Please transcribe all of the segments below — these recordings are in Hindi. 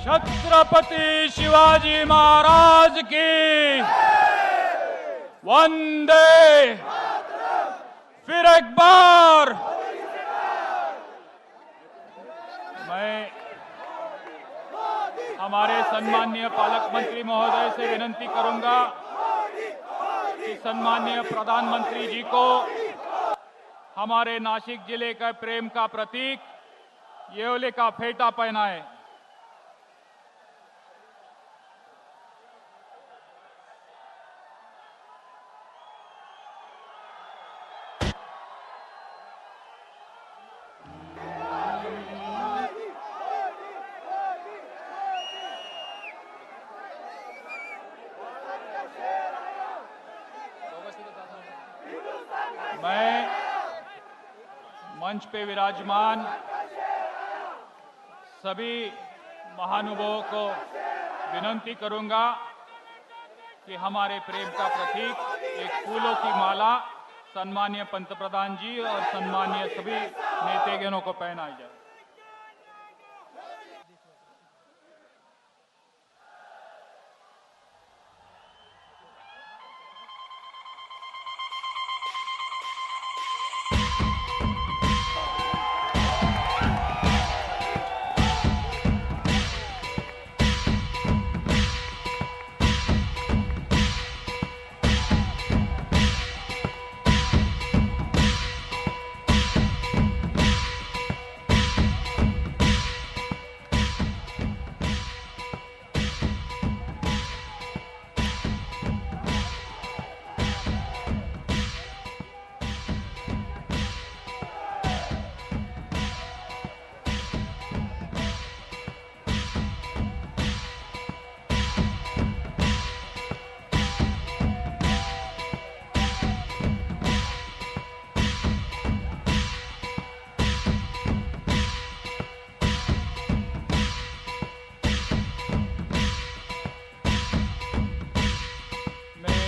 छत्रपति शिवाजी महाराज की वंदे। फिर एक बार मैं हमारे सम्माननीय पालक मंत्री महोदय से विनंती करूंगा कि सम्माननीय प्रधानमंत्री जी को हमारे नासिक जिले का प्रेम का प्रतीक येवले का फेटा पहनाए। मैं मंच पे विराजमान सभी महानुभावों को विनंती करूंगा कि हमारे प्रेम का प्रतीक एक फूलों की माला सम्माननीय पंतप्रधान जी और सम्माननीय सभी नेतागणों को पहनाई जाए।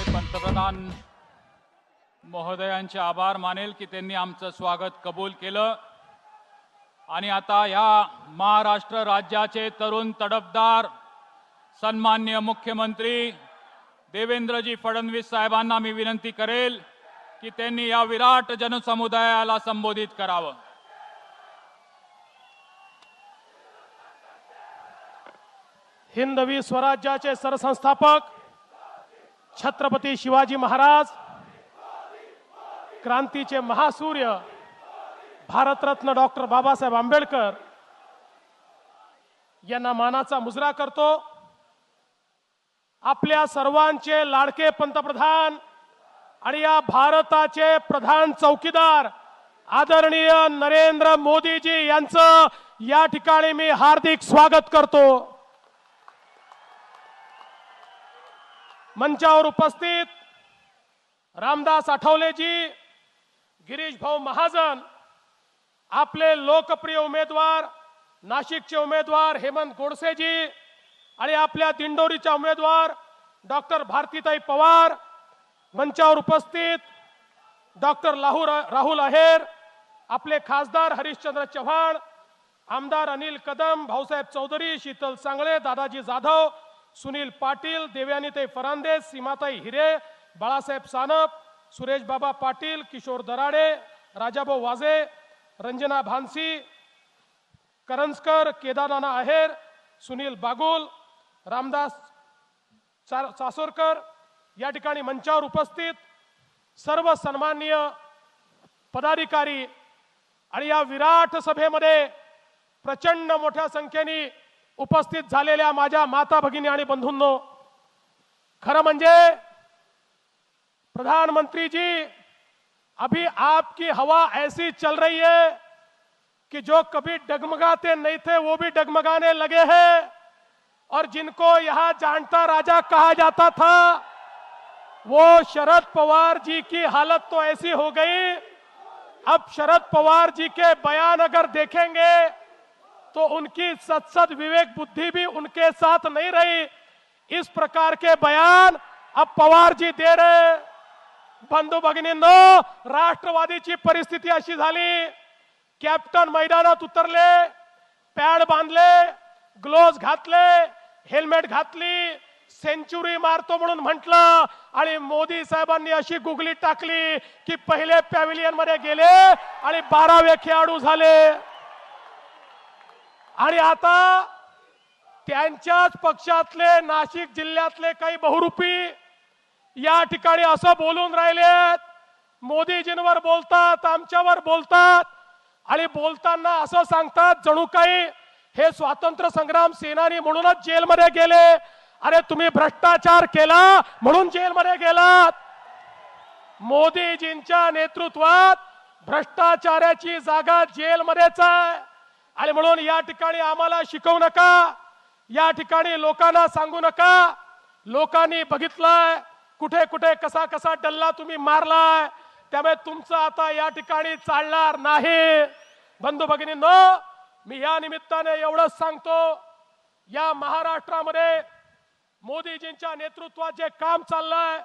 पंतप्रधान महोदयांचे आभार मानेल की त्यांनी आमचं स्वागत कबूल केलं आणि आता या महाराष्ट्र राज्याचे तरुण तडफदार सन्माननीय मुख्यमंत्री देवेंद्रजी फडणवीस साहेबांना मी विनंती करेल की त्यांनी या विराट जनसमुदायाला संबोधित करावं। हिंदवी स्वराज्याचे सरसंस्थापक छत्रपती शिवाजी महाराज, क्रांतीचे महासूर्य भारतरत्न डॉक्टर बाबासाहेब आंबेडकर यांना मानाचा मुजरा करतो। आपल्या सर्वांचे लाडके पंतप्रधान आणि या भारताचे प्रधान चौकीदार आदरणीय नरेंद्र मोदीजी यांचं या ठिकाणी मी हार्दिक स्वागत करतो। मंचावर उपस्थित रामदास आठवलेजी, गिरीश भाऊ महाजन, आपले लोकप्रिय उमेदवार नाशिकचे उमेदवार हेमंत गोडसेजी आणि आपल्या दिंडोरीच्या उमेदवार डॉक्टर भारतीताई पवार, मंचावर उपस्थित डॉक्टर राहुल आहेर, आपले खासदार हरिश्चंद्र चव्हाण, आमदार अनिल कदम, भाऊसाहेब चौधरी, शीतल सांगळे, दादाजी जाधव, सुनील पाटील, देवयानीताई फरांदे, सीमाताई हिरे, बाळासाहेब सानप, सुरेश बाबा पाटील, किशोर दराडे, राजाभाऊ वाजे, रंजना भानसी, करंजकर, केदारनाना आहेर, सुनील बागुल, रामदास चासोरकर, या ठिकाणी मंचावर उपस्थित सर्व सन्माननीय पदाधिकारी आणि या विराट सभेमध्ये प्रचंड मोठ्या संख्येने उपस्थित झालेल्या माझ्या माता भगिनी आणि बंधूंनो, खरं म्हणजे प्रधानमंत्री जी, अभी आपकी हवा ऐसी चल रही है कि जो कभी डगमगाते नहीं थे वो भी डगमगाने लगे हैं। और जिनको यहां जानता राजा कहा जाता था, वो शरद पवार जी की हालत तो ऐसी हो गई। अब शरद पवार जी के बयान अगर देखेंगे तो उनकी सत विवेक बुद्धि भी उनके साथ नहीं रही। इस प्रकार के बयान अब पवार जी दे रहे। बंधू भगिनींनो, राष्ट्रवादीची परिस्थिती अशी झाली, कॅप्टन मैदानात उतरले, पॅड बांधले, ग्लोव्ज घातले, हेल्मेट घातली, सेंचुरी मारतो म्हणून म्हटलं आणि मोदी साहेबांनी अशी गुगली टाकली की पहिले पॅव्हिलियन मध्ये गेले आणि 12वे खेळाडू झाले। आणि आता त्यांच्याच पक्षातले नाशिक जिल्ह्यातले काही बहुरूपी या ठिकाणी असं बोलून राहिलेत, मोदीजींवर बोलतात, आमच्यावर बोलतात आणि बोलताना असं सांगतात जणू काही हे स्वातंत्र्य संग्राम सेनानी म्हणूनच जेलमध्ये गेले। अरे तुम्ही भ्रष्टाचार केला म्हणून जेलमध्ये गेलात। मोदीजींच्या नेतृत्वात भ्रष्टाचाराची जागा जेलमध्येच आहे आणि म्हणून या ठिकाणी आम्हाला शिकवू नका, या ठिकाणी लोकांना सांगू नका। लोकांनी बघितलंय कुठे कुठे कसा कसा डल्ला तुम्ही मारलाय, त्यामुळे तुमचं आता या ठिकाणी चालणार नाही। बंधू भगिनींनो, मी या निमित्ताने एवढंच सांगतो, या महाराष्ट्रामध्ये मोदीजींच्या नेतृत्वात जे काम चाललंय,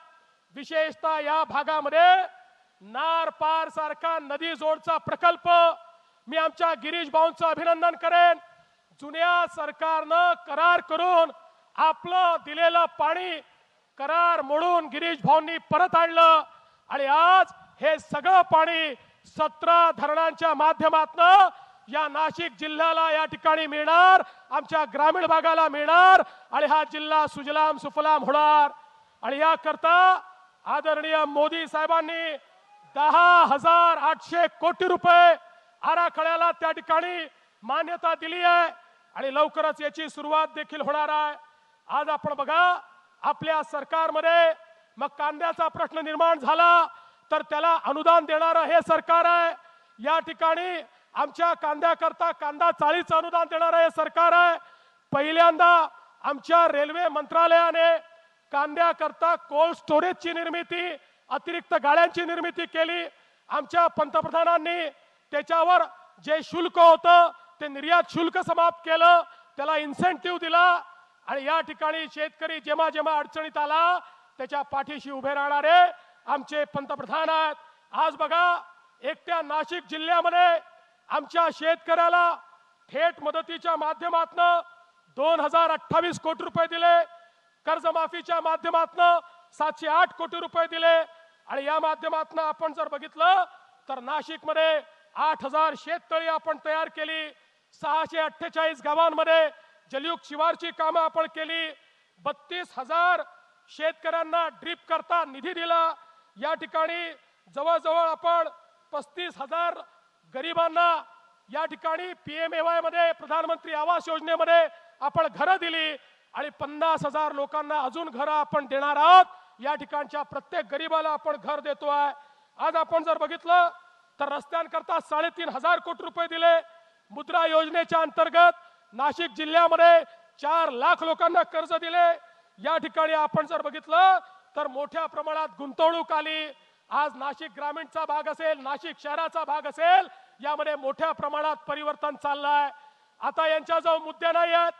विशेषतः या भागामध्ये नार पार सारखा नदी जोडचा प्रकल्प, मी आमच्या गिरीश भाऊंचं अभिनंदन करेन। जुन्या सरकारनं करार करून आपलं दिलेलं पाणी करार मोडून गिरीश भाऊंनी परत आणलं आणि आज हे सगळं पाणी 17 धरणांच्या माध्यमातून या नाशिक जिल्ह्याला या ठिकाणी मिळणार, आमच्या ग्रामीण भागाला मिळणार आणि हा जिल्हा सुजलाम सुफलाम होणार। आणि याकरता आदरणीय मोदी साहेबांनी 10,800 कोटी रुपये आराखड्याला त्या ठिकाणी मान्यता दिली आहे आणि लवकरच याची सुरुवात देखील होणार आहे। आज आपण बघा, आपल्या सरकारमध्ये मग कांद्याचा प्रश्न निर्माण झाला तर त्याला अनुदान देणारं हे सरकार आहे। या ठिकाणी आमच्या कांद्याकरता कांदा चाळीचं अनुदान देणारं हे सरकार आहे। पहिल्यांदा आमच्या रेल्वे मंत्रालयाने कांद्याकरता कोल्ड स्टोरेजची निर्मिती, अतिरिक्त गाड्यांची निर्मिती केली। आमच्या पंतप्रधानांनी त्याच्यावर जे शुल्क होतं ते निर्यात शुल्क समाप्त केलं, त्याला इन्सेंटिव्ह दिला आणि या ठिकाणी शेतकरी जेव्हा जेव्हा अडचणीत आला त्याच्या पाठीशी उभे राहणारे आमचे पंतप्रधान आहेत। आज बघा, एकट्या नाशिक जिल्ह्यामध्ये आमच्या शेतकऱ्याला थेट मदतीच्या माध्यमातून 2028 कोटी रुपये दिले, कर्जमाफीच्या माध्यमातून 708 कोटी रुपये दिले आणि या माध्यमातून आपण जर बघितलं तर नाशिकमध्ये 8,000 शेततळी आपण तयार केली, 648 गावांमध्ये जलयुक्त शिवारची कामं आपण केली, 32,000 शेतकऱ्यांना ड्रीप करता निधी दिला। या ठिकाणी जवळजवळ आपण 35,000 गरिबांना या ठिकाणी PMAY मध्ये, प्रधानमंत्री आवास योजनेमध्ये आपण घरं दिली आणि 50,000 लोकांना अजून घरं आपण देणार आहोत। या ठिकाणच्या प्रत्येक गरिबाला आपण घर देतो आहे। आज आपण जर बघितलं तर रस्त्यांकरता 3,500 कोटी रुपये दिले। मुद्रा योजनेच्या अंतर्गत नाशिक जिल्ह्यामध्ये 4 लाख लोकांना कर्ज दिले। या ठिकाणी आपण जर बघितलं तर मोठ्या प्रमाणात गुंतवणूक आली। आज नाशिक ग्रामीणचा भाग असेल, नाशिक शहराचा भाग असेल, यामध्ये मोठ्या प्रमाणात परिवर्तन चाललंय। आता यांच्याजवळ मुद्दे नाही आहेत,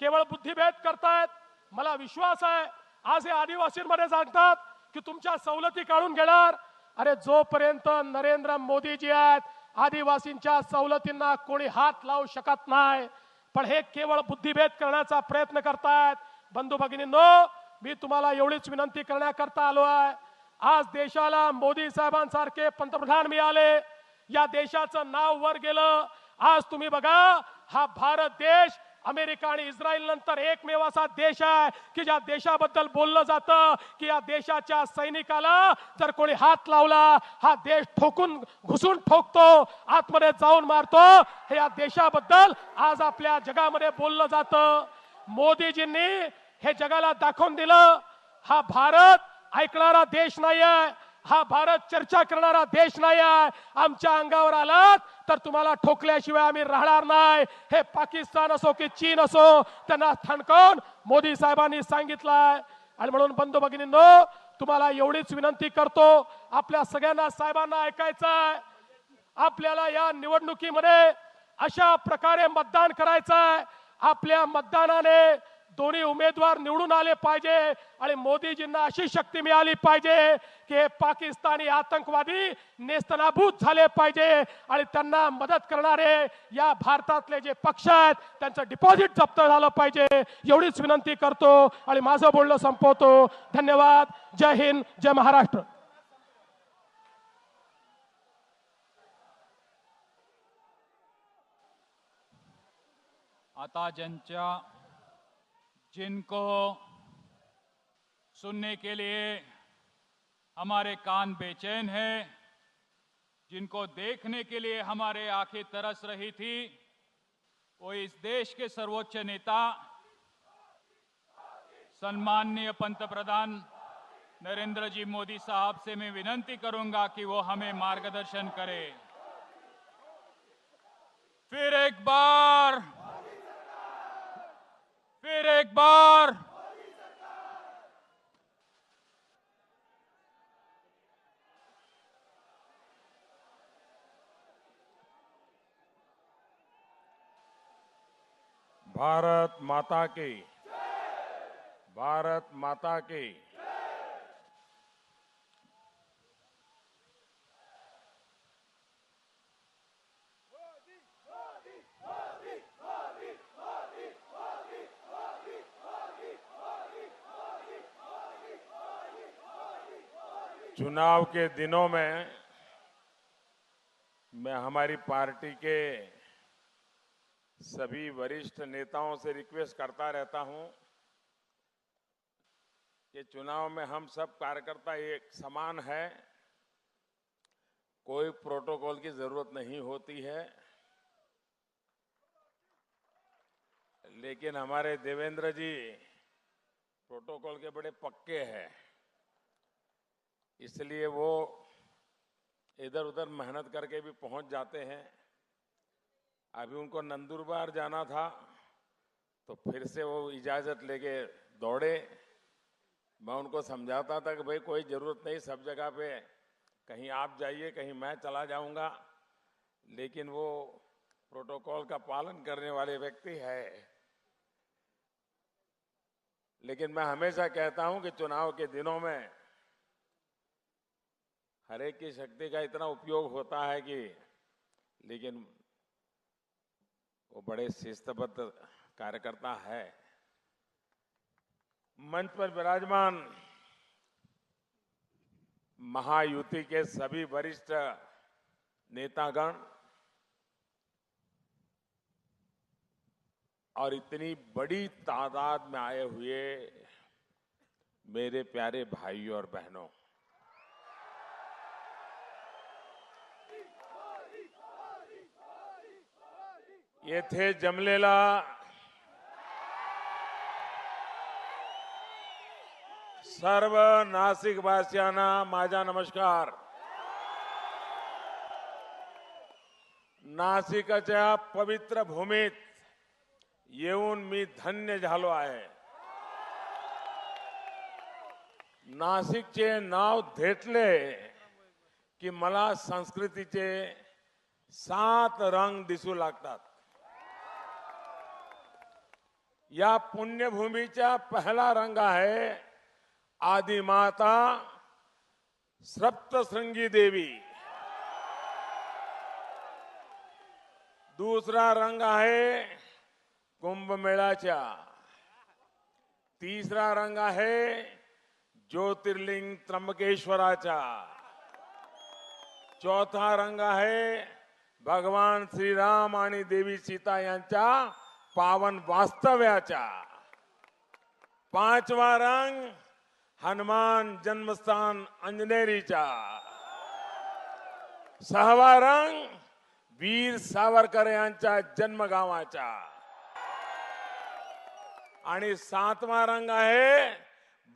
केवळ बुद्धिभेद करतायत। मला विश्वास आहे आज हे आदिवासींमध्ये सांगतात की तुमच्या सवलती काढून घेणार। अरे जोपर्यंत नरेंद्र मोदीजी आहेत, आदिवासींच्या सवलतींना कोणी हात लावू शकत नाही, पण हे केवळ बुद्धिभेद करण्याचा प्रयत्न करतायत। बंधू भगिनींनो, मी तुम्हाला एवढीच विनंती करण्याकरता आलो आहे। आज देशाला मोदी साहेबांसारखे पंतप्रधान मिळाले, या देशाचं नाव वर गेलं। आज तुम्ही बघा, हा भारत देश अमेरिका आणि इस्रायल नंतर एकमेव असा देश आहे की ज्या देशाबद्दल बोललं जातं की या देशाच्या सैनिकाला जर कोणी हात लावला, हा देश ठोकून घुसून ठोकतो, आतमध्ये जाऊन मारतो। हे या देशाबद्दल आज आपल्या जगामध्ये बोललं जातं। मोदीजींनी हे जगाला दाखवून दिलं, हा भारत ऐकणारा देश नाही आहे, हा भारत चर्चा करणारा देश नाही आहे. आमच्या अंगावर आलात तर तुम्हाला ठोकल्याशिवाय आम्ही राहणार नाही. हे पाकिस्तान असो की चीन असो, त्यांना ठणकावून मोदी साहेबांनी सांगितलंय. आणि म्हणून बंधू भगिनींनो, तुम्हाला एवढीच विनंती करतो, आपल्या सगळ्यांना साहेबांना ऐकायचं आहे. आपल्याला या निवडणुकीमध्ये अशा प्रकारे मतदान करायचं आहे. आपल्या मतदानाने दोन्ही उमेदवार निवडून आले पाहिजे आणि मोदीजींना अशी शक्ती मिळाली पाहिजे की पाकिस्तानी आतंकवादी नेस्तनाबूत झाले पाहिजे आणि त्यांना मदत करणारे या भारतातले जे पक्ष आहेत त्यांचं डिपॉझिट जप्त झालं पाहिजे. एवढीच विनंती करतो आणि माझं बोलणं संपवतो. धन्यवाद. जय हिंद, जय महाराष्ट्र. आता जिनको सुनने के लिए हमारे कान बेचैन हैं, जिनको देखने के लिए हमारे आंखें तरस रही थी, वो इस देश के सर्वोच्च नेता सम्माननीय पंतप्रधान नरेंद्र जी मोदी साहब से मैं विनंती करूंगा कि वो हमें मार्गदर्शन करें. फिर एक बार भारत माता की, भारत माता की. चुनाव के दिनों में मैं हमारी पार्टी के सभी वरिष्ठ नेताओं से रिक्वेस्ट करता रहता हूं कि चुनाव में हम सब कार्यकर्ता एक समान है, कोई प्रोटोकॉल की जरूरत नहीं होती है. लेकिन हमारे देवेंद्र जी प्रोटोकॉल के बड़े पक्के हैं, इसलिए वो इधर उधर मेहनत करके भी पहुंच जाते हैं. अभी उनको नंदुरबार जाना था तो फिर से वो इजाजत लेके दौड़े. मैं उनको समझाता था कि भाई कोई जरूरत नहीं, सब जगह पे कहीं आप जाइए कहीं मैं चला जाऊंगा, लेकिन वो प्रोटोकॉल का पालन करने वाले व्यक्ति है. लेकिन मैं हमेशा कहता हूं कि चुनाव के दिनों में हर एक की शक्ति का इतना उपयोग होता है कि, लेकिन वो बड़े शिस्तबद्ध कार्यकर्ता है. मंच पर विराजमान महायुति के सभी वरिष्ठ नेतागण और इतनी बड़ी तादाद में आए हुए मेरे प्यारे भाइयों और बहनों, येथे जमलेला सर्व नाशिकवासियांना माझा नमस्कार. नाशिकच्या पवित्र भूमीत येऊन मी धन्य झालो आहे. नाशिकचे नाव घेतले की मला संस्कृतीचे 7 रंग दिसू लागतात. या पुण्यभूमीचा पहला रंग आहे आदिमाता सप्तशृंगी देवी. दूसरा रंग आहे कुंभमेळ्याचा. तीसरा रंग आहे ज्योतिर्लिंग त्र्यंबकेश्वराचा. चौथा रंग आहे भगवान श्रीराम आणि देवी सीता यांच्या पावन वास्तव्याचा. पांचवा रंग हनुमान जन्मस्थान अंजनेरीचा. सहावा रंग वीर सावरकर यांच्या जन्मगावाचा. आणि 7वा रंग आहे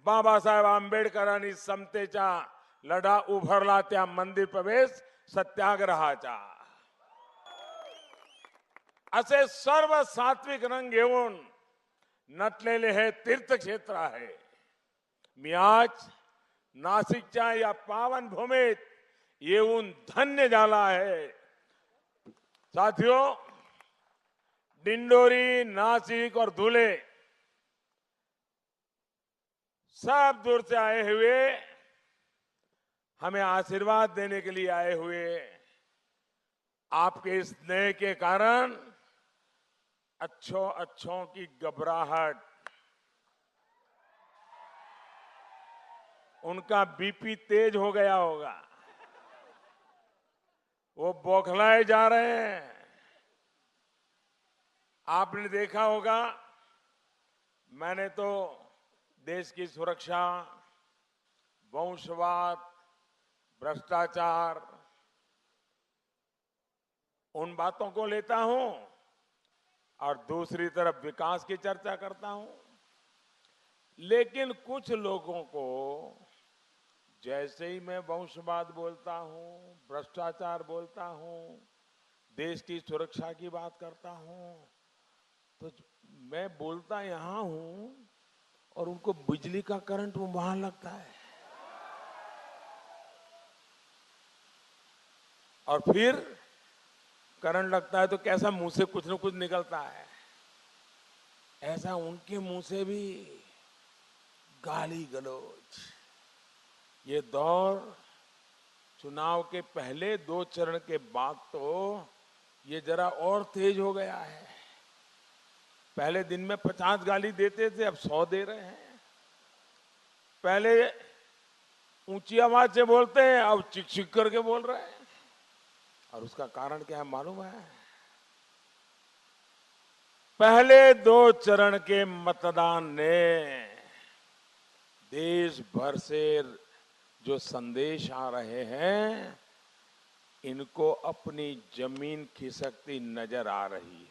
बाबासाहेब आंबेडकरांनी समतेच्या लढा उभरला त्या मंदिर प्रवेश सत्याग्रहाचा. असे सर्व सात्विक रंग घेऊन नटलेले हे तीर्थक्षेत्र आहे. मी आज नाशिकच्या या पावन भूमीत येऊन धन्य झाला आहे. साथियों, डिंडोरी, नासिक और धुले सब दूर से आए हुए हमें आशीर्वाद देने के लिए आए हुए आपके स्नेह के कारण अच्छों की घबराहट, उनका बीपी तेज हो गया होगा, वो बौखलाए जा रहे हैं. आपने देखा होगा, मैंने तो देश की सुरक्षा, वंशवाद, भ्रष्टाचार, उन बातों को लेता हूं और दूसरी तरफ विकास की चर्चा करता हूं. लेकिन कुछ लोगों को जैसे ही मैं वंशवाद बोलता हूं, भ्रष्टाचार बोलता हूं, देश की सुरक्षा की बात करता हूं, तो मैं बोलता यहां हूं और उनको बिजली का करंट वहां लगता है. और फिर करंट लगता है तो कैसा मुंह से कुछ न कुछ निकलता है. ऐसा उनके मुंह से भी गाली गलौज. ये दौर चुनाव के पहले 2 चरण के बाद तो ये जरा और तेज हो गया है. पहले दिन में 50 गाली देते थे, अब 100 दे रहे हैं. पहले ऊंची आवाज से बोलते हैं, अब चिक चिक करके बोल रहे हैं. और उसका कारण क्या है मालूम है? पहले 2 चरण के मतदान ने देश भर से जो संदेश आ रहे हैं, इनको अपनी जमीन खिसकती नजर आ रही है.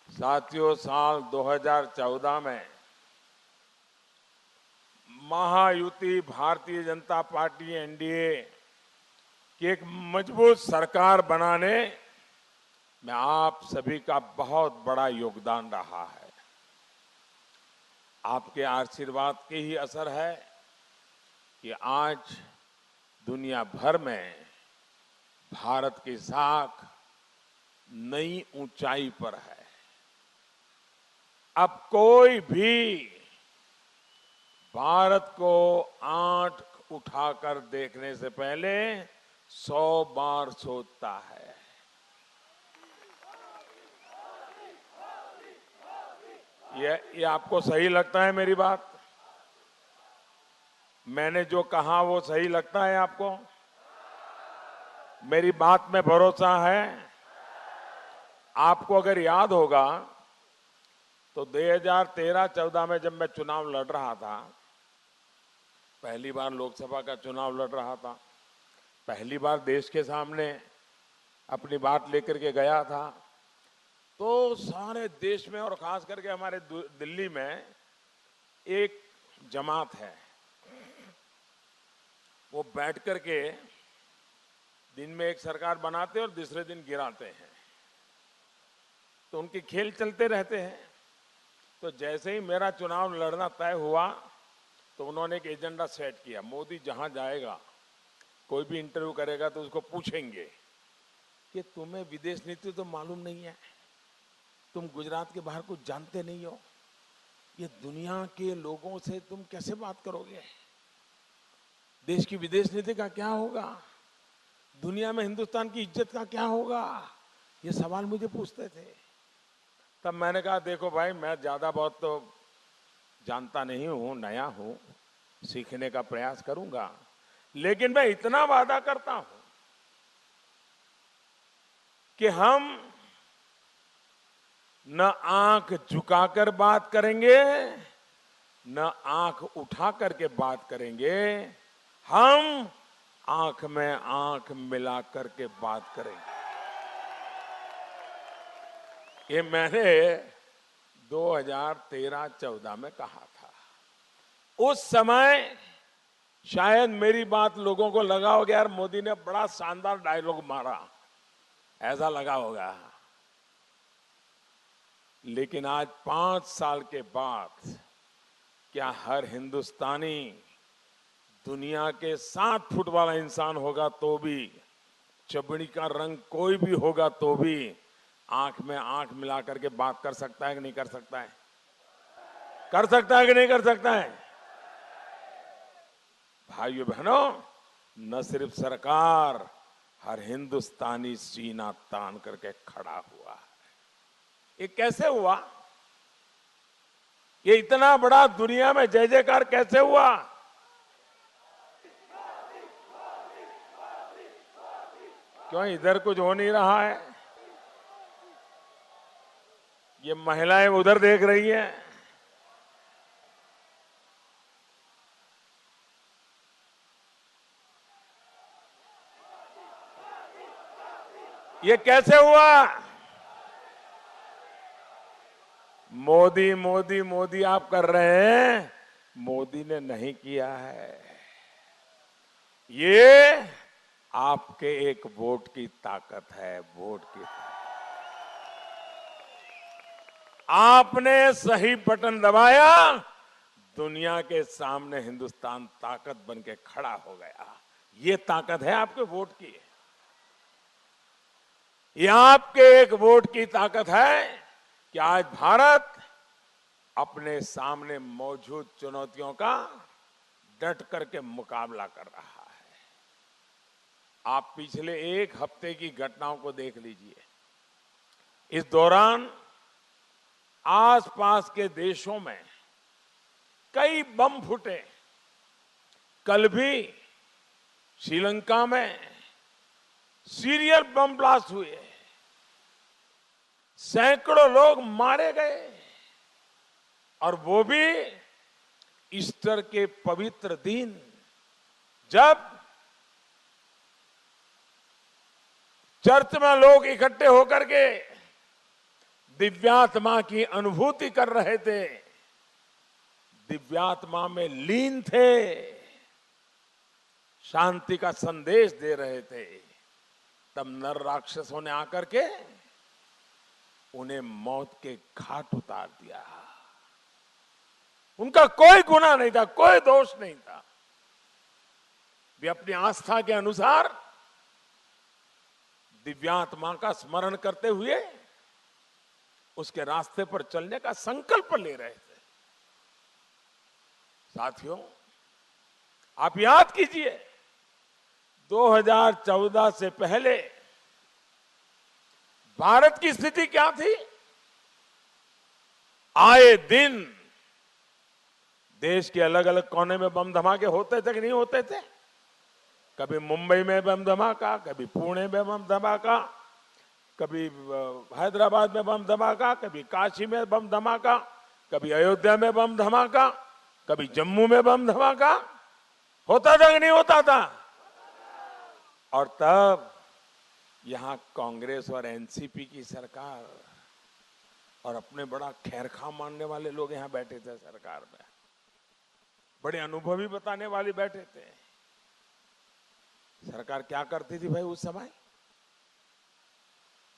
साथियों, साल 2014 में महायुति भारतीय जनता पार्टी एनडीए की एक मजबूत सरकार बनाने में आप सभी का बहुत बड़ा योगदान रहा है. आपके आशीर्वाद के ही असर है कि आज दुनिया भर में भारत की साख नई ऊंचाई पर है. अब कोई भी भारत को आंख उठाकर देखने से पहले 100 बार सोचता है. ये आपको सही लगता है मेरी बात? मैंने जो कहा वो सही लगता है आपको? मेरी बात में भरोसा है? आपको अगर याद होगा तो 2013-14 में जब मैं चुनाव लड़ रहा था, पहली बार लोकसभा का चुनाव लड़ रहा था, पहली बार देश के सामने अपनी बात लेकर के गया था, तो सारे देश में और खास करके हमारे दिल्ली में एक जमात है, वो बैठ करके दिन में एक सरकार बनाते और दूसरे दिन गिराते हैं. तो उनके खेल चलते रहते हैं. तो जैसे ही मेरा चुनाव लड़ना तय हुआ तो उन्होंने एक एजेंडा सेट किया. मोदी जहां जाएगा, कोई भी इंटरव्यू करेगा तो उसको पूछेंगे कि तुम्हें विदेश नीति तो मालूम नहीं है, तुम गुजरात के बाहर कुछ जानते नहीं हो, ये दुनिया के लोगों से तुम कैसे बात करोगे? देश की विदेश नीति का क्या होगा? दुनिया में हिंदुस्तान की इज्जत का क्या होगा? ये सवाल मुझे पूछते थे. तब मैंने कहा, देखो भाई, मैं ज्यादा बहुत तो जानता नहीं हूं, नया हूं, सीखने का प्रयास करूंगा, लेकिन मैं इतना वादा करता हूं कि हम न आंख झुकाकर बात करेंगे, न आंख उठा करके बात करेंगे, हम आंख में आंख मिला करके बात करेंगे. ये मैंने 2013-14 में कहा था. उस समय शायद मेरी बात लोगों को लगा होगा, यार मोदी ने बड़ा शानदार डायलॉग मारा, ऐसा लगा होगा। लेकिन आज 5 साल के बाद क्या हर हिंदुस्तानी दुनिया के 7 फुट वाला इंसान होगा तो भी, चमड़ी का रंग कोई भी होगा तो भी आंख में आंख मिला करके बात कर सकता है कि नहीं कर सकता है? कर सकता है कि नहीं कर सकता है? भाइयों बहनों, न सिर्फ सरकार, हर हिंदुस्तानी सीना तान करके खड़ा हुआ है। ये कैसे हुआ? ये इतना बड़ा दुनिया में जय जयकार कैसे हुआ? क्यों इधर कुछ हो नहीं रहा है? ये महिलाएं उधर देख रही हैं। ये कैसे हुआ? मोदी मोदी मोदी आप कर रहे हैं, मोदी ने नहीं किया है। ये आपके एक वोट की ताकत है, वोट की ताकत। आपने सही बटन दबाया, दुनिया के सामने हिंदुस्तान ताकत बन के खड़ा हो गया। ये ताकत है आपके वोट की। ये आपके एक वोट की ताकत है कि आज भारत अपने सामने मौजूद चुनौतियों का डट करके मुकाबला कर रहा है। आप पिछले एक हफ्ते की घटनाओं को देख लीजिए। इस दौरान आसपास के देशों में कई बम फूटे। कल भी श्रीलंका में सीरियल बम ब्लास्ट हुए, सैकड़ों लोग मारे गए, और वो भी ईस्टर के पवित्र दिन, जब चर्च में लोग इकट्ठे होकर के दिव्यात्मा की अनुभूति कर रहे थे, दिव्यात्मा में लीन थे, शांति का संदेश दे रहे थे, तब नर राक्षसों ने आकर के उन्हें मौत के घाट उतार दिया। उनका कोई गुनाह नहीं था, कोई दोष नहीं था। वे अपनी आस्था के अनुसार दिव्यात्मा का स्मरण करते हुए उसके रास्ते पर चलने का संकल्प ले रहे थे। साथियों, आप याद कीजिए, 2014 से पहले भारत की स्थिति क्या थी? आए दिन देश के अलग अलग कोने में बम धमाके होते थे कि नहीं होते थे? कभी मुंबई में बम धमाका, कभी पुणे में बम धमाका, कभी हैदराबाद में बम धमाका, कभी काशी में बम धमाका, कभी अयोध्या में बम धमाका, कभी जम्मू में बम धमाका। होता था कि नहीं होता था? और तब यहां कांग्रेस और एनसीपी की सरकार और अपने बड़ा खैरखा मानने वाले लोग यहां बैठे थे सरकार में, बड़े अनुभवी बताने वाले बैठे थे। सरकार क्या करती थी भाई उस समय?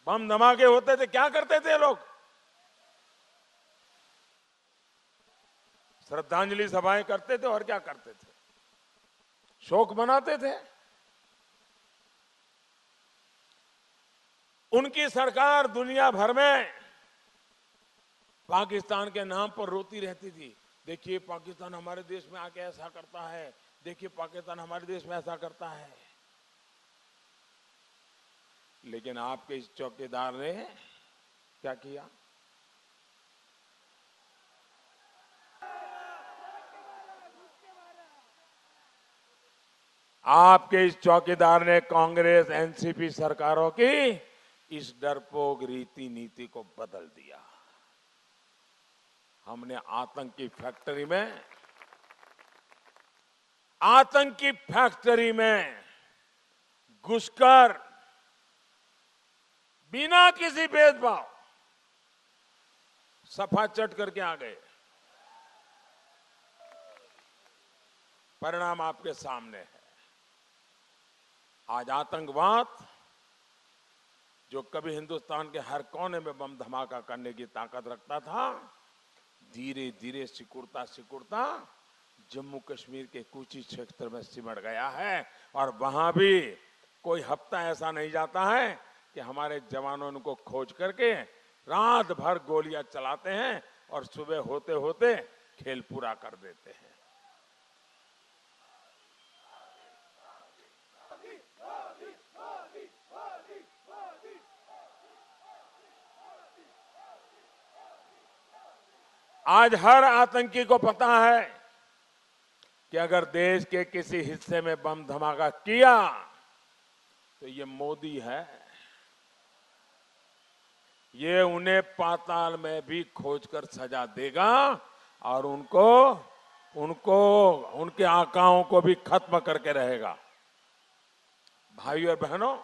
बम धमाके होते थे, क्या करते थे लोग? श्रद्धांजलि सभाएं करते थे और क्या करते थे? शोक मनाते थे। उनकी सरकार दुनिया भर में पाकिस्तान के नाम पर रोती रहती थी। देखिए पाकिस्तान हमारे देश में आके ऐसा करता है, देखिए पाकिस्तान हमारे देश में ऐसा करता है। लेकिन आपके इस चौकीदार ने क्या किया? आपके इस चौकीदार ने कांग्रेस एनसीपी सरकारों की इस डरपोक रीति नीति को बदल दिया। हमने आतंकी फैक्ट्री में घुसकर बिना किसी भेदभाव सफा चट करके आ गए। परिणाम आपके सामने है। आज आतंकवाद, जो कभी हिंदुस्तान के हर कोने में बम धमाका करने की ताकत रखता था, धीरे धीरे सिकुड़ता सिकुड़ता जम्मू कश्मीर के कुछ ही क्षेत्र में सिमट गया है। और वहां भी कोई हफ्ता ऐसा नहीं जाता है कि हमारे जवानों को खोज करके रात भर गोलियां चलाते हैं और सुबह होते होते खेल पूरा कर देते हैं। आज हर आतंकी को पता है कि अगर देश के किसी हिस्से में बम धमाका किया तो ये मोदी है, ये उन्हें पाताल में भी खोजकर सजा देगा और उनके आकाओं को भी खत्म करके रहेगा। भाइयों और बहनों,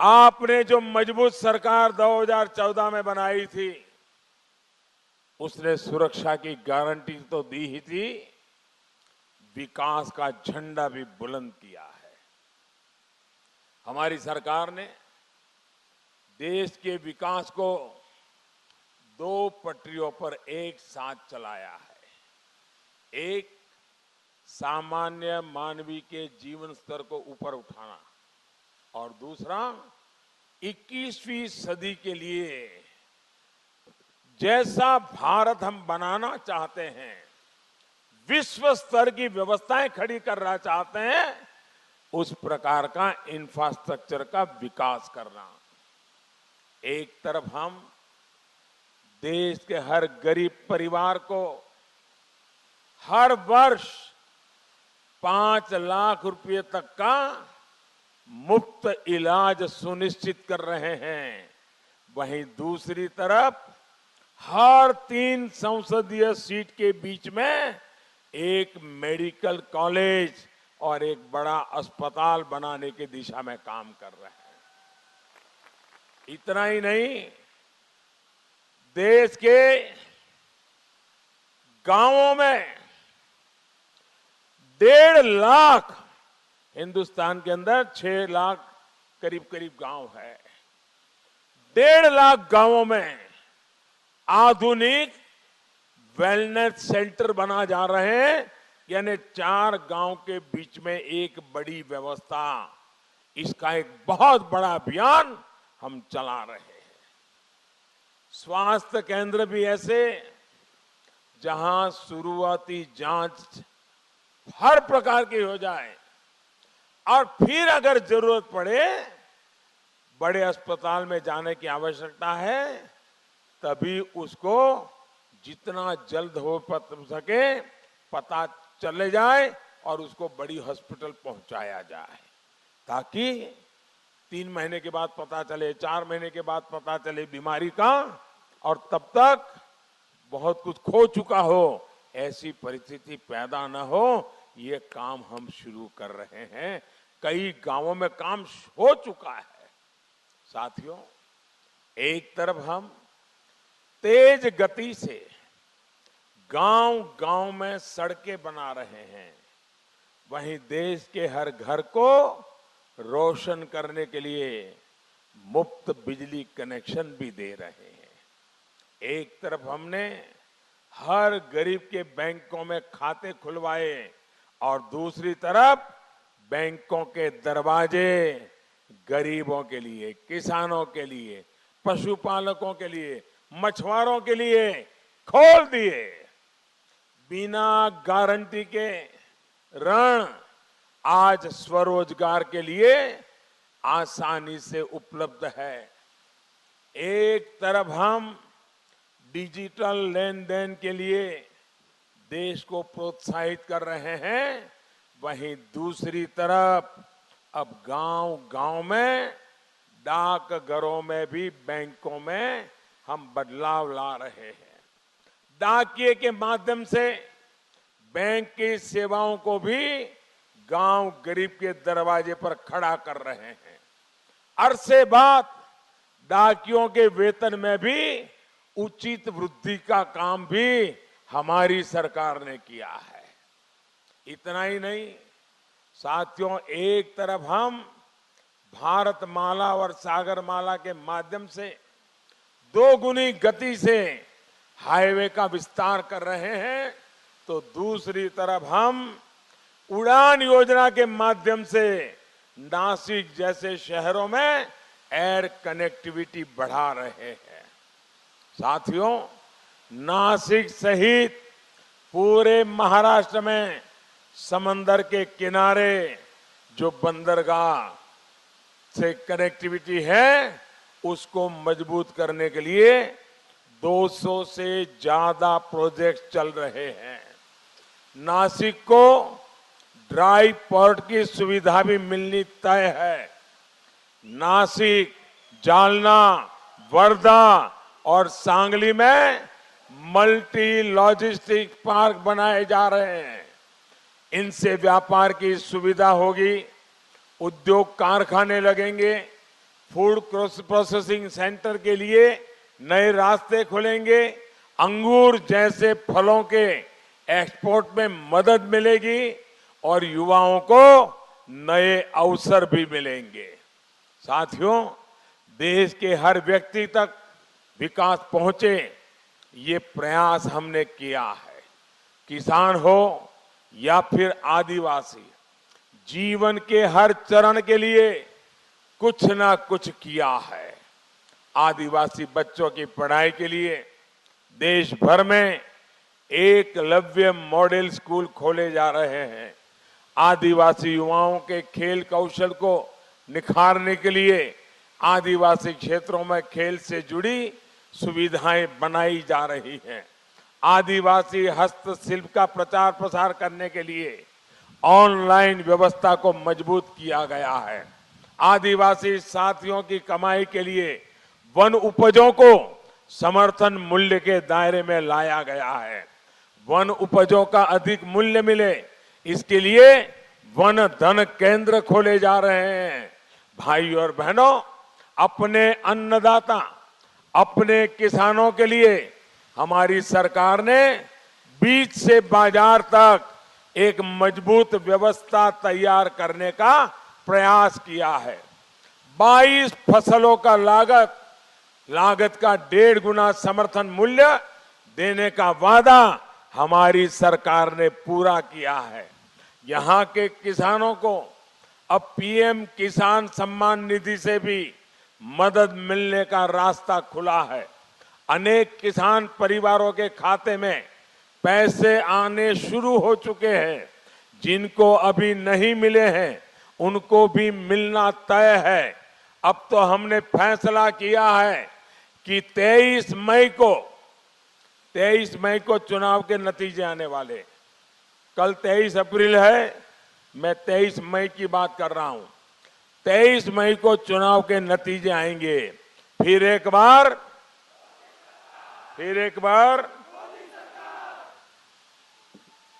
आपने जो मजबूत सरकार 2014 में बनाई थी, उसने सुरक्षा की गारंटी तो दी ही थी, विकास का झंडा भी बुलंद किया है। हमारी सरकार ने देश के विकास को 2 पटरियों पर एक साथ चलाया है। एक, सामान्य मानवीय के जीवन स्तर को ऊपर उठाना, और दूसरा, 21वीं सदी के लिए जैसा भारत हम बनाना चाहते हैं, विश्व स्तर की व्यवस्थाएं खड़ी करना चाहते हैं, उस प्रकार का इंफ्रास्ट्रक्चर का विकास करना। एक तरफ हम देश के हर गरीब परिवार को हर वर्ष 5 लाख रुपए तक का मुफ्त इलाज सुनिश्चित कर रहे हैं, वहीं दूसरी तरफ हर 3 संसदीय सीट के बीच में एक मेडिकल कॉलेज और एक बड़ा अस्पताल बनाने की दिशा में काम कर रहे हैं। इतना ही नहीं, देश के गांवों में 1.5 लाख, हिंदुस्तान के अंदर 6 लाख करीब करीब गांव है, 1.5 लाख गांवों में आधुनिक वेलनेस सेंटर बना जा रहे हैं, यानी 4 गांव के बीच में एक बड़ी व्यवस्था। इसका एक बहुत बड़ा अभियान हम चला रहे हैं। स्वास्थ्य केंद्र भी ऐसे, जहां शुरुआती जांच हर प्रकार की हो जाए और फिर अगर जरूरत पड़े बड़े अस्पताल में जाने की आवश्यकता है, तभी उसको जितना जल्द हो सके पता चले जाए और उसको बड़ी हॉस्पिटल पहुंचाया जाए, ताकि 3 महीने के बाद पता चले, 4 महीने के बाद पता चले बीमारी का, और तब तक बहुत कुछ खो चुका हो, ऐसी परिस्थिति पैदा न हो। ये काम हम शुरू कर रहे हैं। कई गांवों में काम हो चुका है। साथियों, एक तरफ हम तेज गति से गांव-गांव में सड़कें बना रहे हैं, वहीं देश के हर घर को रोशन करने के लिए मुफ्त बिजली कनेक्शन भी दे रहे हैं। एक तरफ हमने हर गरीब के बैंकों में खाते खुलवाए और दूसरी तरफ बैंकों के दरवाजे गरीबों के लिए, किसानों के लिए, पशुपालकों के लिए, मछुआरों के लिए खोल दिए। बिना गारंटी के ऋण आज स्वरोजगार के लिए आसानी से उपलब्ध है। एक तरफ हम डिजिटल लेन देन के लिए देश को प्रोत्साहित कर रहे हैं, वहीं दूसरी तरफ अब गांव-गांव में, डाकघरों में भी, बैंकों में हम बदलाव ला रहे हैं। डाकिए के माध्यम से बैंक की सेवाओं को भी गांव गरीब के दरवाजे पर खड़ा कर रहे हैं। अरसे बाद डाकियों के वेतन में भी उचित वृद्धि का काम भी हमारी सरकार ने किया है। इतना ही नहीं साथियों, एक तरफ हम भारत माला और सागर माला के माध्यम से दोगुनी गति से हाईवे का विस्तार कर रहे हैं, तो दूसरी तरफ हम उड़ान योजना के माध्यम से नासिक जैसे शहरों में एयर कनेक्टिविटी बढ़ा रहे हैं। साथियों, नासिक सहित पूरे महाराष्ट्र में समंदर के किनारे जो बंदरगाह से कनेक्टिविटी है, उसको मजबूत करने के लिए 200 से ज्यादा प्रोजेक्ट चल रहे हैं। नासिक को ड्राई पोर्ट की सुविधा भी मिलनी तय है। नासिक, जालना, वर्धा और सांगली में मल्टी लॉजिस्टिक पार्क बनाए जा रहे हैं। इनसे व्यापार की सुविधा होगी, उद्योग कारखाने लगेंगे, फूड प्रोसेसिंग सेंटर के लिए नए रास्ते खुलेंगे, अंगूर जैसे फलों के एक्सपोर्ट में मदद मिलेगी और युवाओं को नए अवसर भी मिलेंगे। साथियों, देश के हर व्यक्ति तक विकास पहुंचे, ये प्रयास हमने किया है। किसान हो या फिर आदिवासी, जीवन के हर चरण के लिए कुछ ना कुछ किया है। आदिवासी बच्चों की पढ़ाई के लिए देश भर में एकलव्य मॉडल स्कूल खोले जा रहे हैं। आदिवासी युवाओं के खेल कौशल को निखारने के लिए आदिवासी क्षेत्रों में खेल से जुड़ी सुविधाएं बनाई जा रही हैं। आदिवासी हस्तशिल्प का प्रचार प्रसार करने के लिए ऑनलाइन व्यवस्था को मजबूत किया गया है। आदिवासी साथियों की कमाई के लिए वन उपजों को समर्थन मूल्य के दायरे में लाया गया है। वन उपजों का अधिक मूल्य मिले, इसके लिए वन धन केंद्र खोले जा रहे हैं। भाई और बहनों, अपने अन्नदाता, अपने किसानों के लिए हमारी सरकार ने बीज से बाजार तक एक मजबूत व्यवस्था तैयार करने का प्रयास किया है। 22 फसलों का लागत का 1.5 गुना समर्थन मूल्य देने का वादा हमारी सरकार ने पूरा किया है। यहाँ के किसानों को अब पीएम किसान सम्मान निधि से भी मदद मिलने का रास्ता खुला है। अनेक किसान परिवारों के खाते में पैसे आने शुरू हो चुके हैं। जिनको अभी नहीं मिले हैं, उनको भी मिलना तय है। अब तो हमने फैसला किया है कि 23 मई को चुनाव के नतीजे आने वाले। कल 23 अप्रैल है, मैं 23 मई की बात कर रहा हूं। 23 मई को चुनाव के नतीजे आएंगे। फिर एक बार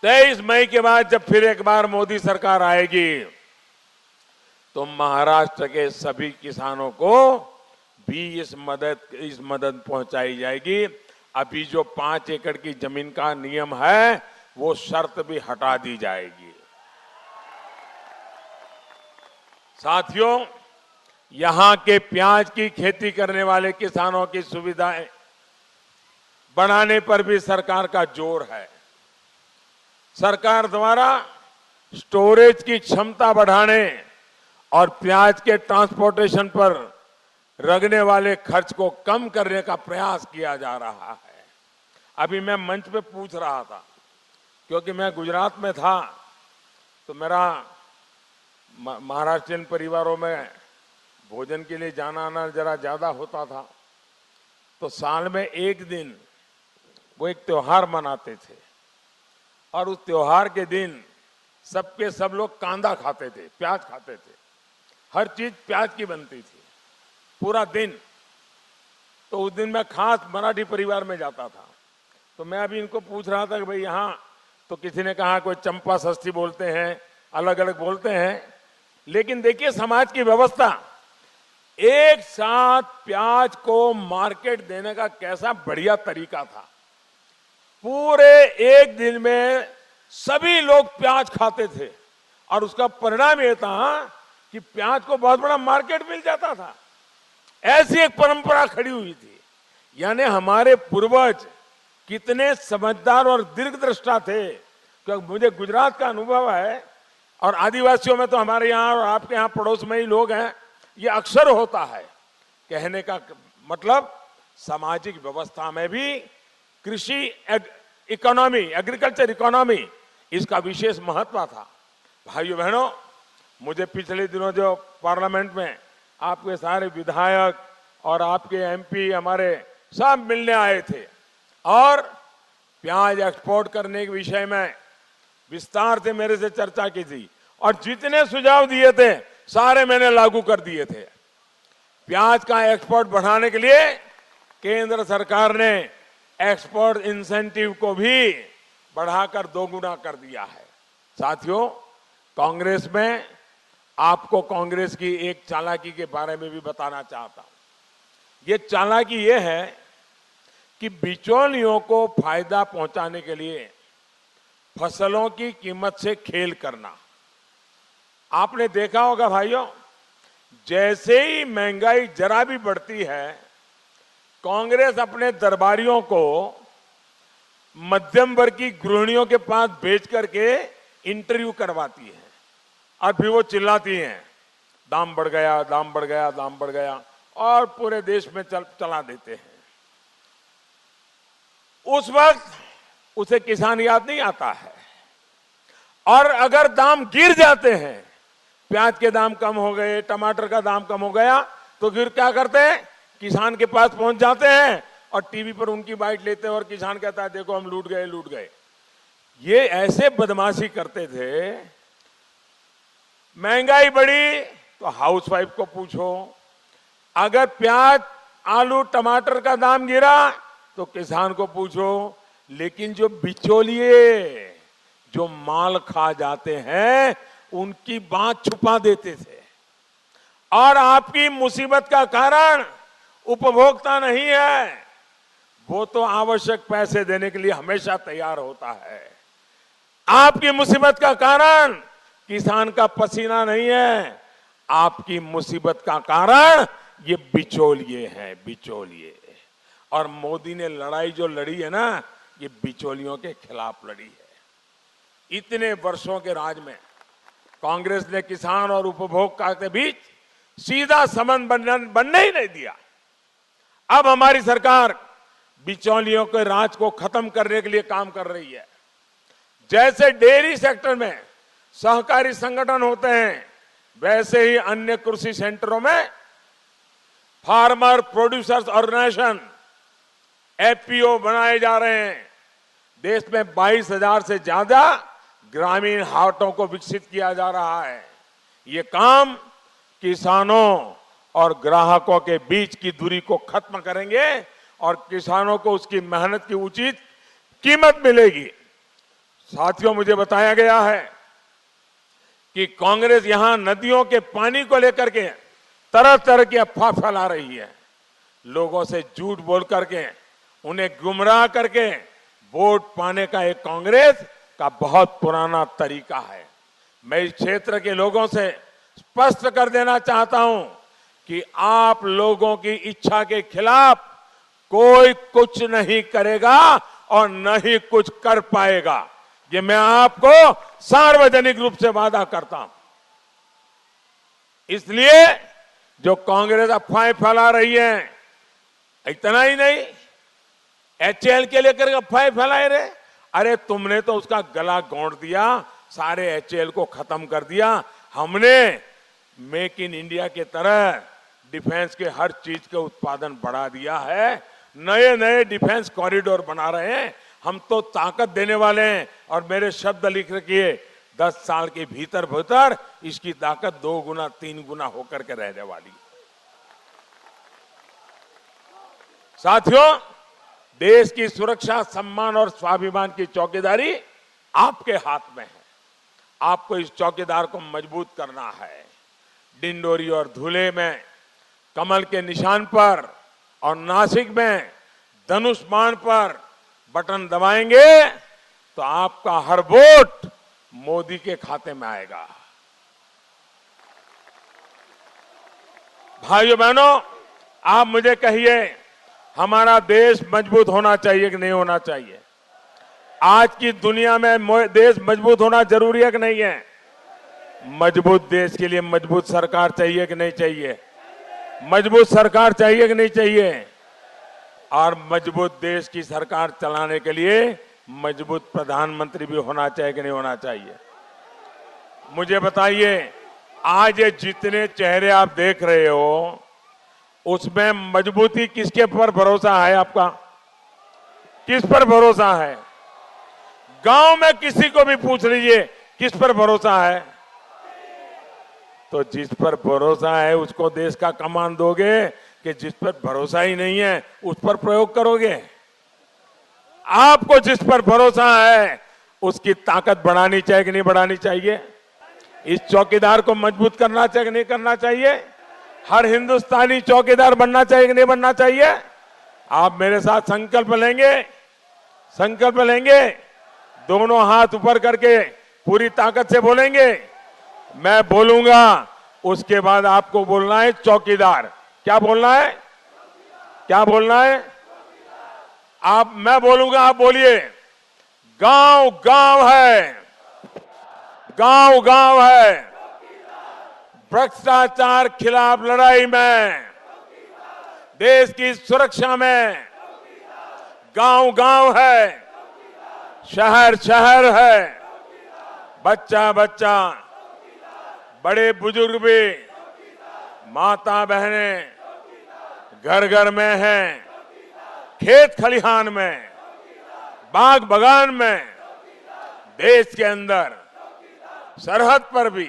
23 मई के बाद जब फिर एक बार मोदी सरकार आएगी, तो महाराष्ट्र के सभी किसानों को भी इस मदद पहुंचाई जाएगी। अभी जो 5 एकड़ की जमीन का नियम है, वो शर्त भी हटा दी जाएगी। साथियों, यहां के प्याज की खेती करने वाले किसानों की सुविधाएं बढ़ाने पर भी सरकार का जोर है। सरकार द्वारा स्टोरेज की क्षमता बढ़ाने और प्याज के ट्रांसपोर्टेशन पर लगने वाले खर्च को कम करने का प्रयास किया जा रहा है। अभी मैं मंच पे पूछ रहा था, क्योंकि मैं गुजरात में था, तो मेरा महाराष्ट्रियन परिवारों में भोजन के लिए जाना आना जरा ज्यादा होता था। तो साल में एक दिन वो एक त्योहार मनाते थे, और उस त्योहार के दिन सबके सब लोग कांदा खाते थे, प्याज खाते थे। हर चीज प्याज की बनती थी पूरा दिन। तो उस दिन मैं खास मराठी परिवार में जाता था। तो मैं अभी इनको पूछ रहा था कि भाई यहाँ तो किसी ने कहा कोई चंपा षष्ठी बोलते हैं, अलग अलग बोलते हैं, लेकिन देखिए समाज की व्यवस्था, एक साथ प्याज को मार्केट देने का कैसा बढ़िया तरीका था। पूरे एक दिन में सभी लोग प्याज खाते थे और उसका परिणाम यह था कि प्याज को बहुत बड़ा मार्केट मिल जाता था। ऐसी एक परंपरा खड़ी हुई थी। यानी हमारे पूर्वज कितने समझदार और दीर्घदृष्टा थे। क्योंकि मुझे गुजरात का अनुभव है और आदिवासियों में तो हमारे यहाँ और आपके यहाँ पड़ोस में ही लोग हैं, ये अक्सर होता है। कहने का मतलब सामाजिक व्यवस्था में भी कृषि इकोनॉमी, एग्रीकल्चर इकोनॉमी, इसका विशेष महत्व था। भाइयों बहनों, मुझे पिछले दिनों जो पार्लियामेंट में आपके सारे विधायक और आपके एमपी हमारे सब मिलने आए थे और प्याज एक्सपोर्ट करने के विषय में विस्तार से मेरे से चर्चा की थी और जितने सुझाव दिए थे सारे मैंने लागू कर दिए थे। प्याज का एक्सपोर्ट बढ़ाने के लिए केंद्र सरकार ने एक्सपोर्ट इंसेंटिव को भी बढ़ाकर 2 गुना कर दिया है। साथियों, कांग्रेस में आपको कांग्रेस की एक चालाकी के बारे में भी बताना चाहता हूं। ये चालाकी ये है कि बिचौलियों को फायदा पहुंचाने के लिए फसलों की कीमत से खेल करना। आपने देखा होगा भाइयों, जैसे ही महंगाई जरा भी बढ़ती है, कांग्रेस अपने दरबारियों को मध्यम वर्ग की गृहिणियों के पास भेज करके इंटरव्यू करवाती है और फिर वो चिल्लाती हैं, दाम बढ़ गया, दाम बढ़ गया, दाम बढ़ गया, और पूरे देश में चला देते हैं। उस वक्त उसे किसान याद नहीं आता है। और अगर दाम गिर जाते हैं, प्याज के दाम कम हो गए, टमाटर का दाम कम हो गया, तो फिर क्या करते हैं, किसान के पास पहुंच जाते हैं और टीवी पर उनकी बाइट लेते हैं और किसान कहता है देखो हम लूट गए, लूट गए। ये ऐसे बदमाशी करते थे। महंगाई बढ़ी तो हाउसवाइफ को पूछो, अगर प्याज, आलू, टमाटर का दाम गिरा तो किसान को पूछो। लेकिन जो बिचौलिए जो माल खा जाते हैं उनकी बात छुपा देते थे। और आपकी मुसीबत का कारण उपभोक्ता नहीं है, वो तो आवश्यक पैसे देने के लिए हमेशा तैयार होता है। आपकी मुसीबत का कारण किसान का पसीना नहीं है, आपकी मुसीबत का कारण ये बिचौलिए हैं, बिचौलिए। और मोदी ने लड़ाई जो लड़ी है ना, ये बिचौलियों के खिलाफ लड़ी है। इतने वर्षों के राज में कांग्रेस ने किसान और उपभोक्ता के बीच सीधा संबंध बनने ही नहीं दिया। अब हमारी सरकार बिचौलियों के राज को खत्म करने के लिए काम कर रही है। जैसे डेयरी सेक्टर में सहकारी संगठन होते हैं, वैसे ही अन्य कृषि सेंटरों में फार्मर प्रोड्यूसर्स ऑर्गेनाइजेशन, एफपीओ बनाए जा रहे हैं। देश में 22,000 से ज्यादा ग्रामीण हाटों को विकसित किया जा रहा है। ये काम किसानों और ग्राहकों के बीच की दूरी को खत्म करेंगे और किसानों को उसकी मेहनत की उचित कीमत मिलेगी। साथियों, मुझे बताया गया है कि कांग्रेस यहां नदियों के पानी को लेकर के तरह तरह की अफवाह फैला रही है। लोगों से झूठ बोल करके, उन्हें गुमराह करके वोट पाने का एक कांग्रेस का बहुत पुराना तरीका है। मैं इस क्षेत्र के लोगों से स्पष्ट कर देना चाहता हूं कि आप लोगों की इच्छा के खिलाफ कोई कुछ नहीं करेगा और न ही कुछ कर पाएगा। ये मैं आपको सार्वजनिक रूप से वादा करता हूं। इसलिए जो कांग्रेस अफवाहें फैला रही है, इतना ही नहीं, एचएएल के लेकर अफवाहें फैलाए रहे। अरे तुमने तो उसका गला घोंट दिया, सारे एचएएल को खत्म कर दिया। हमने मेक इन इंडिया के तरह डिफेंस के हर चीज के उत्पादन बढ़ा दिया है। नए नए डिफेंस कॉरिडोर बना रहे हैं। हम तो ताकत देने वाले हैं और मेरे शब्द लिख रखिए, 10 साल के भीतर भीतर इसकी ताकत 2 गुना 3 गुना होकर के रहने वाली है। साथियों, देश की सुरक्षा, सम्मान और स्वाभिमान की चौकीदारी आपके हाथ में है। आपको इस चौकीदार को मजबूत करना है। डिंडोरी और धुले में कमल के निशान पर और नासिक में धनुष बाण पर बटन दबाएंगे तो आपका हर वोट मोदी के खाते में आएगा। भाइयों बहनों, आप मुझे कहिए, हमारा देश मजबूत होना चाहिए कि नहीं होना चाहिए? आज की दुनिया में देश मजबूत होना जरूरी है कि नहीं है? मजबूत देश के लिए मजबूत सरकार चाहिए कि नहीं चाहिए? मजबूत सरकार चाहिए कि नहीं चाहिए? और मजबूत देश की सरकार चलाने के लिए मजबूत प्रधानमंत्री भी होना चाहिए कि नहीं होना चाहिए? मुझे बताइए, आज ये जितने चेहरे आप देख रहे हो, उसमें मजबूती किसके पर भरोसा है आपका? किस पर भरोसा है? गांव में किसी को भी पूछ लीजिए, किस पर भरोसा है? तो जिस पर भरोसा है उसको देश का कमान दोगे कि जिस पर भरोसा ही नहीं है उस पर प्रयोग करोगे? आपको जिस पर भरोसा है उसकी ताकत बढ़ानी चाहिए कि नहीं बढ़ानी चाहिए? इस चौकीदार को मजबूत करना चाहिए कि नहीं करना चाहिए? हर हिंदुस्तानी चौकीदार बनना चाहिए कि नहीं बनना चाहिए? आप मेरे साथ संकल्प लेंगे? संकल्प लेंगे? दोनों हाथ ऊपर करके पूरी ताकत से बोलेंगे। मैं बोलूंगा, उसके बाद आपको बोलना है चौकीदार। क्या बोलना है? क्या बोलना है? मैं बोलूंगा, आप बोलिए। गांव गांव है, गांव गांव है, भ्रष्टाचार खिलाफ लड़ाई में, देश की सुरक्षा में गांव गांव है, शहर शहर है, बच्चा बच्चा, बड़े बुजुर्ग भी, माता बहनें घर घर में हैं, खेत खलिहान में, बाग बगान में, देश के अंदर, सरहद पर भी,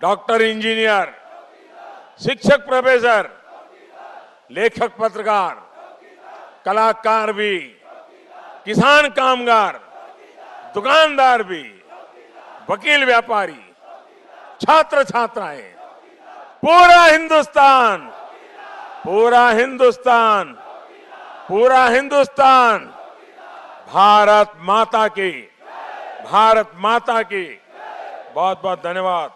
डॉक्टर इंजीनियर, शिक्षक प्रोफेसर, लेखक पत्रकार, कलाकार भी, किसान कामगार, दुकानदार भी, वकील व्यापारी, छात्र छात्राएं, पूरा हिंदुस्तान, पूरा हिंदुस्तान, पूरा हिंदुस्तान भारत माता की, भारत माता की। बहुत बहुत धन्यवाद।